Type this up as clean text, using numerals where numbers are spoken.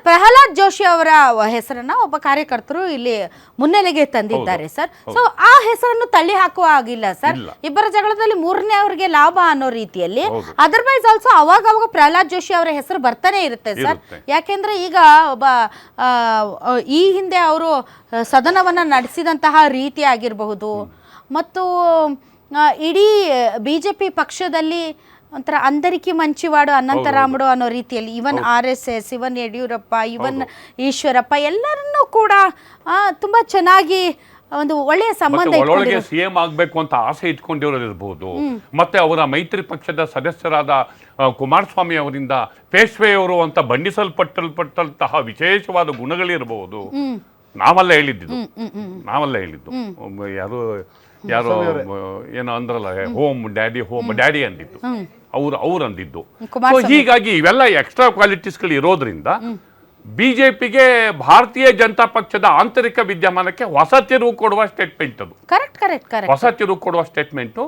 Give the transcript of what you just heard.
ಪ್ರಹ್ಲಾದ್ ಜೋಶಿ ಅವರ ಹೆಸರನ್ನ ಒಬ್ಬ ಕಾರ್ಯಕರ್ತರು ಇಲ್ಲಿ ಮುನ್ನೆಲೆಗೆ ತಂದಿದ್ದಾರೆ ಸರ್. ಸೊ ಆ ಹೆಸರನ್ನು ತಳ್ಳಿ ಹಾಕುವ ಆಗಿಲ್ಲ ಸರ್. ಇಬ್ಬರ ಜಗಳದಲ್ಲಿ ಮೂರನೇ ಅವರಿಗೆ ಲಾಭ ಅನ್ನೋ ರೀತಿಯಲ್ಲಿ. ಅದರ್ವೈಸ್ ಆಲ್ಸೋ ಅವಾಗ ಪ್ರಹ್ಲಾದ್ ಜೋಶಿ ಅವರ ಹೆಸರು ಬರ್ತಾನೆ ಇರುತ್ತೆ ಸರ್. ಯಾಕೆಂದ್ರೆ ಈಗ ಒಬ್ಬ ಈ ಹಿಂದೆ ಅವರು ಸದನವನ್ನ ನಡೆಸಿದಂತಹ ರೀತಿ ಆಗಿರಬಹುದು ಮತ್ತು ಇಡೀ ಬಿಜೆಪಿ ಪಕ್ಷದಲ್ಲಿ ಒಂಥರ ಅಂದರಿಕಿ ಮಂಚಿವಾಡು ಅನಂತರಾಮುಡು ಅನ್ನೋ ರೀತಿಯಲ್ಲಿ ಇವನ್ RSS, ಇವನ್ ಯಡಿಯೂರಪ್ಪ, ಇವನ್ ಈಶ್ವರಪ್ಪ ಎಲ್ಲರನ್ನೂ ಕೂಡ ತುಂಬಾ ಚೆನ್ನಾಗಿ ಒಂದು ಒಳ್ಳೆಯ ಸಂಬಂಧ ಒಳಗೆ ಸಿಎಂ ಆಗ್ಬೇಕು ಅಂತ ಆಸೆ ಇಟ್ಕೊಂಡಿರೋರಿರ್ಬೋದು. ಮತ್ತೆ ಅವರ ಮೈತ್ರಿ ಪಕ್ಷದ ಸದಸ್ಯರಾದ ಕುಮಾರಸ್ವಾಮಿ ಅವರಿಂದ ಪೇಶ್ವೆಯವರು ಅಂತ ಬಣ್ಣಿಸಲ್ಪಟ್ಟಂತಹ ವಿಶೇಷವಾದ ಗುಣಗಳಿರಬಹುದು. ನಾವೆಲ್ಲ ಹೇಳಿದ್ದು ಯಾರೋ ಏನೋ ಅಂದ್ರಲ್ಲ, ಹೋಮ್ ಡ್ಯಾಡಿ ಅಂದಿದ್ದು ಅವ್ರು ಅಂದಿದ್ದು. ಹೀಗಾಗಿ ಇವೆಲ್ಲ ಎಕ್ಸ್ಟ್ರಾ ಕ್ವಾಲಿಟೀಸ್ಗಳು ಇರೋದ್ರಿಂದ ಬಿಜೆಪಿಗೆ ಭಾರತೀಯ ಜನತಾ ಪಕ್ಷದ ಆಂತರಿಕ ವಿದ್ಯಮಾನಕ್ಕೆ ಹೊಸ ತಿರುವು ಕೊಡುವ ಸ್ಟೇಟ್ಮೆಂಟ್ ಅದು. ಹೊಸ ತಿರುವು ಕೊಡುವ ಸ್ಟೇಟ್ಮೆಂಟ್.